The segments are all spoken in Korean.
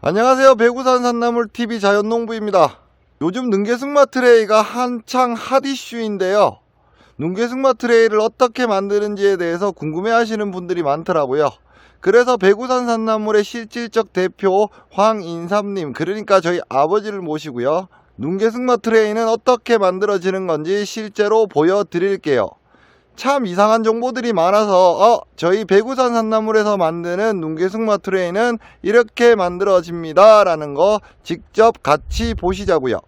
안녕하세요. 배구산 산나물TV 자연농부입니다. 요즘 능계승마 트레이가 한창 핫 이슈인데요. 능계승마 트레이를 어떻게 만드는지에 대해서 궁금해 하시는 분들이 많더라고요. 그래서 배구산 산나물의 실질적 대표 황인삼님, 그러니까 저희 아버지를 모시고요, 능계승마 트레이는 어떻게 만들어지는 건지 실제로 보여드릴게요. 참 이상한 정보들이 많아서 저희 배구산 산나물에서 만드는 능계승마 트레이는 이렇게 만들어집니다 라는 거 직접 같이 보시자고요.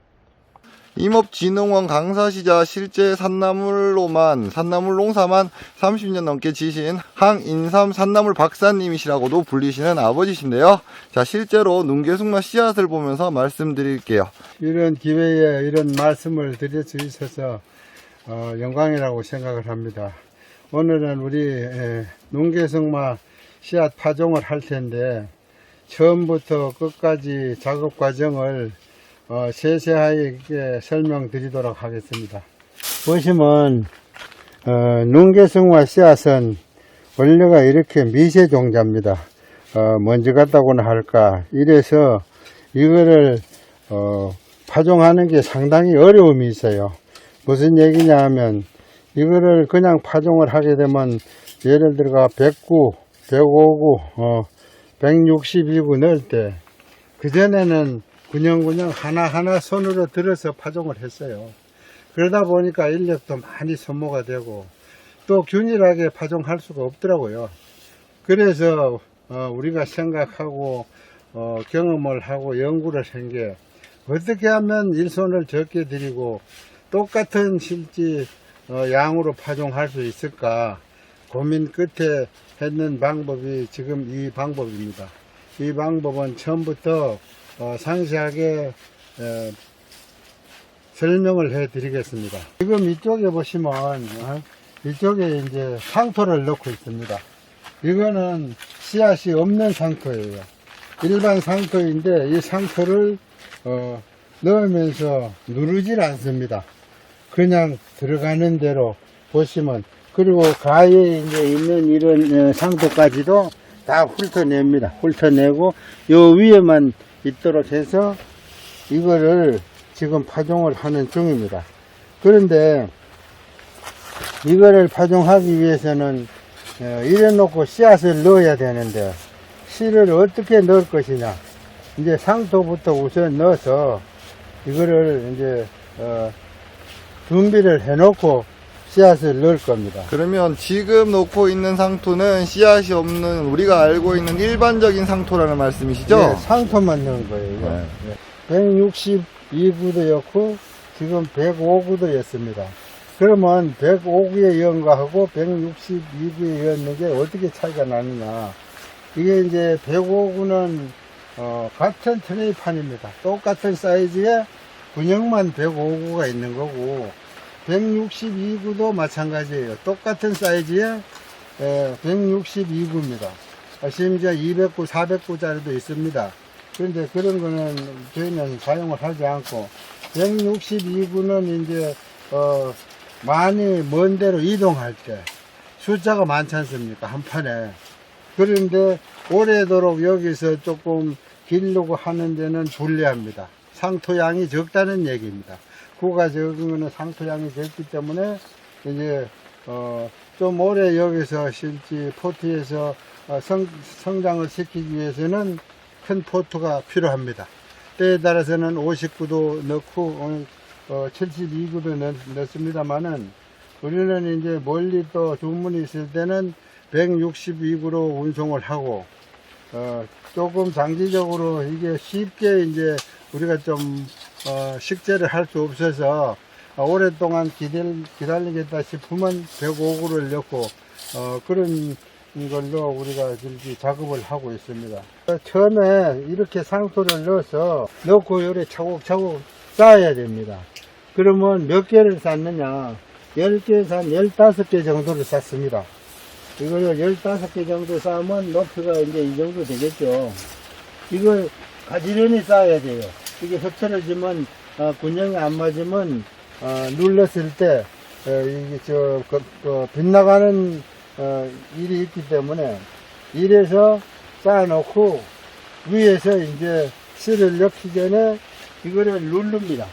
임업진흥원 강사시자 실제 산나물 농사만 30년 넘게 지신 황인삼 산나물 박사님이시라고도 불리시는 아버지신데요. 자, 실제로 능계승마 씨앗을 보면서 말씀드릴게요. 이런 기회에 이런 말씀을 드릴 수 있어서 영광이라고 생각을 합니다. 오늘은 우리 능계승마 씨앗 파종을 할 텐데, 처음부터 끝까지 작업 과정을 세세하게 설명드리도록 하겠습니다. 보시면 능계승마 씨앗은 원래가 이렇게 미세종자입니다. 먼지 같다고나 할까, 이래서 이거를 파종하는 게 상당히 어려움이 있어요. 무슨 얘기냐 하면, 이거를 그냥 파종을 하게 되면 예를 들어 109, 159, 162구 넣을 때, 그전에는 군영군영 하나하나 손으로 들어서 파종을 했어요. 그러다 보니까 인력도 많이 소모가 되고 또 균일하게 파종할 수가 없더라고요. 그래서 우리가 생각하고 경험을 하고 연구를 한 게, 어떻게 하면 일손을 적게 들이고 똑같은 실지 양으로 파종할 수 있을까 고민 끝에 했는 방법이 지금 이 방법입니다. 이 방법은 처음부터 상세하게 설명을 해 드리겠습니다. 지금 이쪽에 보시면 이쪽에 이제 상토를 넣고 있습니다. 이거는 씨앗이 없는 상토예요. 일반 상토인데 이 상토를 넣으면서 누르질 않습니다. 그냥 들어가는 대로 보시면, 그리고 가에 이제 있는 이런 상토까지도 다 훑어냅니다. 훑어내고 요 위에만 있도록 해서 이거를 지금 파종을 하는 중입니다. 그런데 이거를 파종하기 위해서는 이래 놓고 씨앗을 넣어야 되는데, 씨를 어떻게 넣을 것이냐, 이제 상토부터 우선 넣어서 이거를 이제 준비를 해 놓고 씨앗을 넣을 겁니다. 그러면 지금 놓고 있는 상토는 씨앗이 없는 우리가 알고 있는 일반적인 상토라는 말씀이시죠? 네, 상토만 넣은 거예요. 네. 162구도였고 지금 105구도였습니다. 그러면 105구에 연가하고 162구에 였는 게 어떻게 차이가 나느냐. 이게 이제 105구는 같은 트레이판입니다. 똑같은 사이즈에 군형만 105구가 있는 거고, 162구도 마찬가지예요. 똑같은 사이즈에 162구입니다. 심지어 200구, 400구짜리도 있습니다. 그런데 그런 거는 저희는 사용을 하지 않고, 162구는 이제 많이 먼 데로 이동할 때 숫자가 많지 않습니까, 한 판에. 그런데 오래도록 여기서 조금 기르고 하는 데는 불리합니다. 상토양이 적다는 얘기입니다. 구가 적은 거는 상토양이 적기 때문에 이제 좀 오래 여기서 실지 포트에서 성장을 시키기 위해서는 큰 포트가 필요합니다. 때에 따라서는 59도 넣고 72구도 넣습니다만은, 우리는 이제 멀리 또 주문이 있을 때는 162구로 운송을 하고, 조금 장기적으로 이게 쉽게 이제 우리가 좀 식재를 할 수 없어서 오랫동안 기다리겠다 싶으면 105구를 넣고 그런 걸로 우리가 지금 작업을 하고 있습니다. 처음에 이렇게 상토를 넣고 요래 차곡차곡 쌓아야 됩니다. 그러면 몇 개를 쌓느냐, 10개에서 한 15개 정도를 쌓습니다. 이걸 15개 정도 쌓으면 높이가 이제 이 정도 되겠죠. 이걸 가지런히 쌓아야 돼요. 이게 흐트러지면, 균형이 안 맞으면, 눌렀을 때, 이게 빗나가는, 일이 있기 때문에, 이래서 쌓아놓고, 위에서 이제 씨를 넣기 전에 이거를 누릅니다.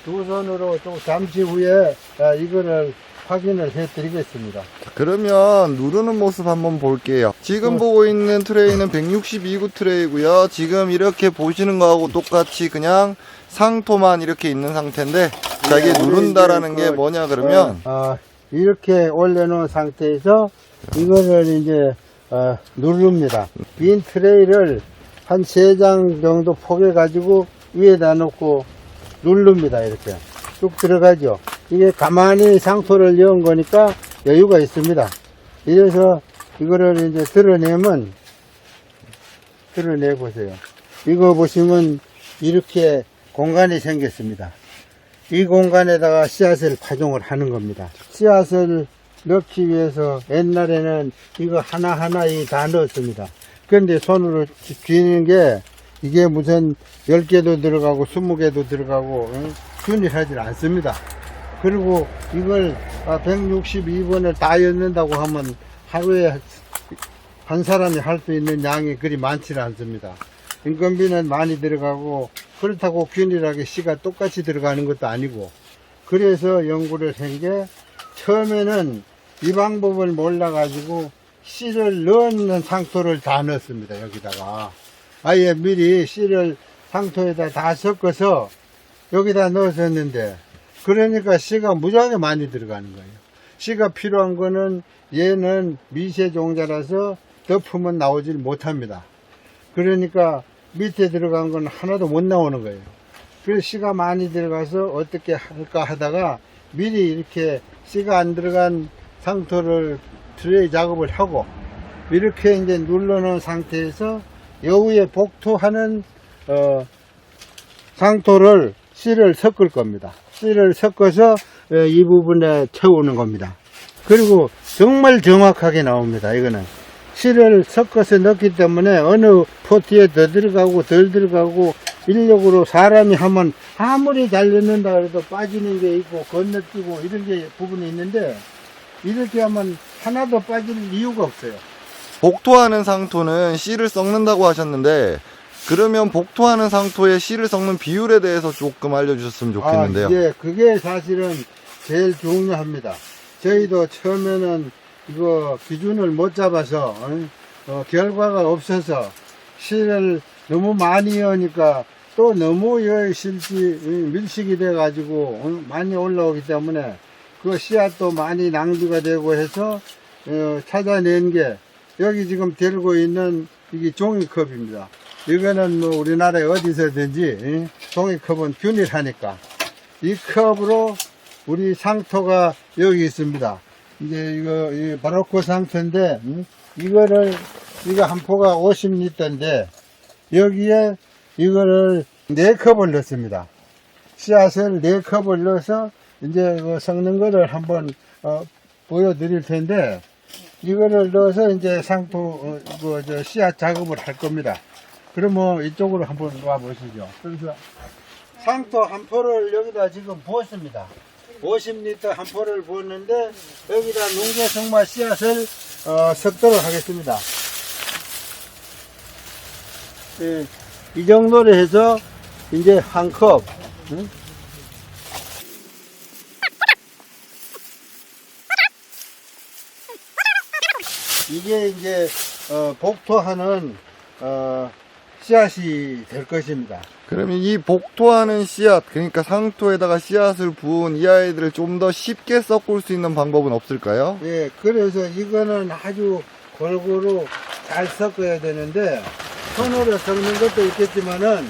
두 손으로 또 잠시 후에 이거를 확인을 해 드리겠습니다. 그러면 누르는 모습 한번 볼게요. 지금 보고 있는 트레이는 162구 트레이고요. 지금 이렇게 보시는 거하고 똑같이 그냥 상토만 이렇게 있는 상태인데, 자, 이게 누른다라는 게 뭐냐 그러면 이렇게 올려놓은 상태에서 이거를 이제 누릅니다. 빈 트레이를 한 3장 정도 포개 가지고 위에다 놓고 누릅니다. 이렇게 쭉 들어가죠. 이게 가만히 상토를 여은 거니까 여유가 있습니다. 이래서 이거를 이제 드러내 보세요. 이거 보시면 이렇게 공간이 생겼습니다. 이 공간에다가 씨앗을 파종을 하는 겁니다. 씨앗을 넣기 위해서 옛날에는 이거 하나하나 다 넣었습니다. 그런데 손으로 쥐는 게 이게 무슨 10개도 들어가고 20개도 들어가고 균일하지 않습니다. 그리고 이걸 162번을 다 엮는다고 하면 하루에 한 사람이 할 수 있는 양이 그리 많지 않습니다. 인건비는 많이 들어가고 그렇다고 균일하게 씨가 똑같이 들어가는 것도 아니고, 그래서 연구를 한 게, 처음에는 이 방법을 몰라가지고 씨를 넣는 상토를 다 넣었습니다. 여기다가 아예 미리 씨를 상토에다 다 섞어서 여기다 넣었었는데, 그러니까 씨가 무지하게 많이 들어가는 거예요. 씨가 필요한 거는 얘는 미세종자라서 덮으면 나오질 못합니다. 그러니까 밑에 들어간 건 하나도 못 나오는 거예요. 그래서 씨가 많이 들어가서 어떻게 할까 하다가 미리 이렇게 씨가 안 들어간 상토를 트레이 작업을 하고, 이렇게 이제 눌러놓은 상태에서 여기에 복토하는 상토를 씨를 섞을 겁니다. 씨를 섞어서 이 부분에 채우는 겁니다. 그리고 정말 정확하게 나옵니다. 이거는 씨를 섞어서 넣기 때문에 어느 포트에 더 들어가고 덜 들어가고, 인력으로 사람이 하면 아무리 잘 넣는다 해도 빠지는 게 있고 건너뛰고 이런 게 부분이 있는데, 이렇게 하면 하나도 빠질 이유가 없어요. 복토하는 상토는 씨를 썩는다고 하셨는데, 그러면 복토하는 상토에 씨를 섞는 비율에 대해서 조금 알려주셨으면 좋겠는데요. 예, 그게 사실은 제일 중요합니다. 저희도 처음에는 이거 기준을 못 잡아서 결과가 없어서 씨를 너무 많이 여니까 또 너무 밀식이 돼 가지고 많이 올라오기 때문에 그 씨앗도 많이 낭비가 되고 해서 찾아낸 게, 여기 지금 들고 있는 이게 종이컵입니다. 이거는 뭐 우리나라에 어디서든지 종이컵은 균일하니까 이 컵으로 우리 상토가 여기 있습니다. 이제 이거 바로코 상토인데, 이거 한 포가 50리터인데 여기에 이거를 4컵을 넣습니다. 씨앗을 4컵을 넣어서 이제 이거 섞는 거를 한번 보여드릴 텐데, 이거를 넣어서 이제 상토 씨앗 작업을 할 겁니다. 그러면 이쪽으로 한번 와 보시죠. 그래서 상토 한 포를 여기다 지금 부었습니다. 50리터 한 포를 부었는데 여기다 농계성마 씨앗을 섞도록 하겠습니다. 예, 이 정도로 해서 이제 한 컵. 이게 이제 복토하는 씨앗이 될 것입니다. 그러면 이 복토하는 씨앗, 그러니까 상토에다가 씨앗을 부은 이 아이들을 좀 더 쉽게 섞을 수 있는 방법은 없을까요? 예, 그래서 이거는 아주 골고루 잘 섞어야 되는데, 손으로 섞는 것도 있겠지만은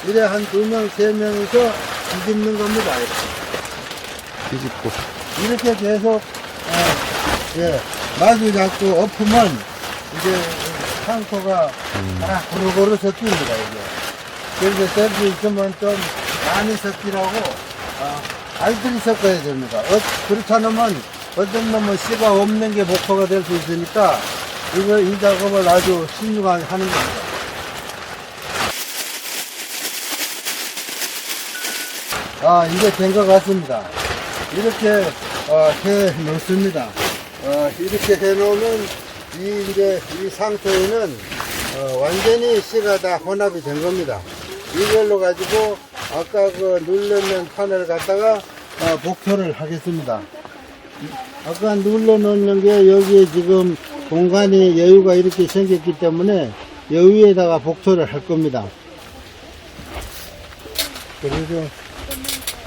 이래 한 2명, 3명이서 뒤집는 겁니다. 뒤집고. 이렇게 계속 마주 잡고 엎으면 이제 상토가 다 고루고루 섞입니다. 이게. 그래서 셀프 있으면 좀 많이 섞이라고 알뜰히 섞어야 됩니다. 그렇지 않으면 어떤 놈은 씨가 없는 게 목표가 될 수 있으니까 이 작업을 아주 신중하게 하는 겁니다. 이제 된 것 같습니다. 이렇게 해 놓습니다. 이렇게 해 놓으면 이 상토에는 완전히 씨가 다 혼합이 된 겁니다. 이걸로 가지고 아까 그 눌러놓은 판을 갖다가 복토를 하겠습니다. 아까 눌러놓는 게 여기에 지금 공간이 여유가 이렇게 생겼기 때문에 여기에다가 복토를 할 겁니다. 그래서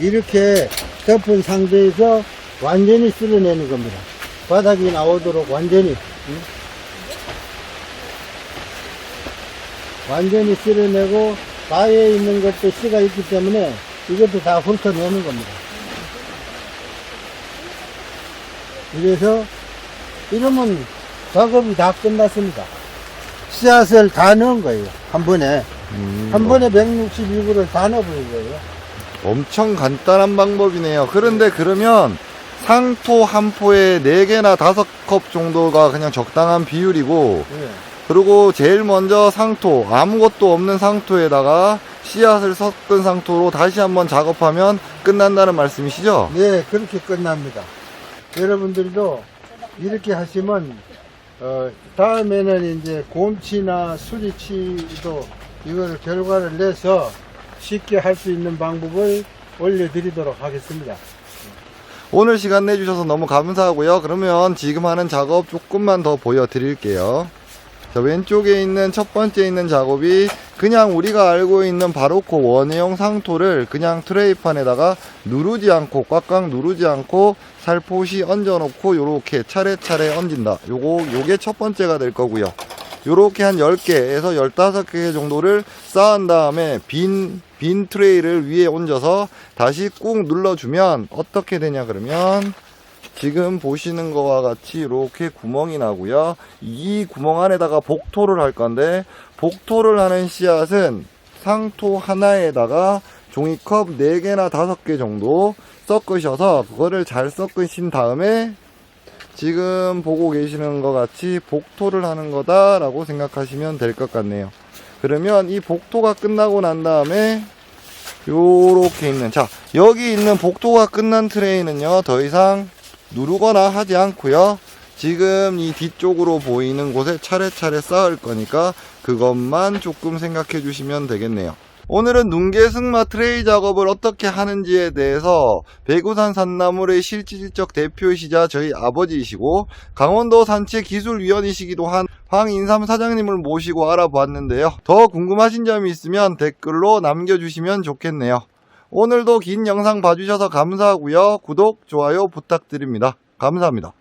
이렇게 덮은 상태에서 완전히 쓸어내는 겁니다. 바닥이 나오도록 완전히 완전히 쓸어내고 가에 있는 것도 씨가 있기 때문에 이것도 다 훑어내는 겁니다. 그래서 이러면 작업이 다 끝났습니다. 씨앗을 다 넣은 거예요. 한 번에. 한 번에 162구를 다 넣어버린 거예요. 엄청 간단한 방법이네요. 그런데 그러면 상토 한 포에 4개나 5컵 정도가 그냥 적당한 비율이고, 네. 그리고 제일 먼저 상토, 아무것도 없는 상토에다가 씨앗을 섞은 상토로 다시 한번 작업하면 끝난다는 말씀이시죠? 네, 그렇게 끝납니다. 여러분들도 이렇게 하시면, 다음에는 이제 곰치나 수리치도 이거를 결과를 내서 쉽게 할 수 있는 방법을 올려드리도록 하겠습니다. 오늘 시간 내주셔서 너무 감사하고요. 그러면 지금 하는 작업 조금만 더 보여드릴게요. 자, 왼쪽에 있는 첫 번째 있는 작업이 그냥 우리가 알고 있는 바로코 원형 상토를 그냥 트레이판에다가 누르지 않고 꽉꽉 누르지 않고 살포시 얹어 놓고 요렇게 차례차례 얹는다. 요게 첫 번째가 될 거고요. 요렇게 한 10개에서 15개 정도를 쌓은 다음에 빈 트레이를 위에 얹어서 다시 꾹 눌러주면 어떻게 되냐 그러면 지금 보시는 거와 같이 이렇게 구멍이 나고요. 이 구멍 안에다가 복토를 할 건데, 복토를 하는 씨앗은 상토 하나에다가 종이컵 4개나 5개 정도 섞으셔서 그거를 잘 섞으신 다음에 지금 보고 계시는 것 같이 복토를 하는 거다라고 생각하시면 될 것 같네요. 그러면 이 복토가 끝나고 난 다음에 요렇게 있는, 자, 여기 있는 복토가 끝난 트레이는요, 더 이상 누르거나 하지 않고요. 지금 이 뒤쪽으로 보이는 곳에 차례차례 쌓을 거니까 그것만 조금 생각해 주시면 되겠네요. 오늘은 눈개승마 트레이 작업을 어떻게 하는지에 대해서 배구산 산나물의 실질적 대표이시자 저희 아버지이시고 강원도 산채기술위원이시기도 한 황인삼 사장님을 모시고 알아보았는데요. 더 궁금하신 점이 있으면 댓글로 남겨주시면 좋겠네요. 오늘도 긴 영상 봐주셔서 감사하고요. 구독, 좋아요 부탁드립니다. 감사합니다.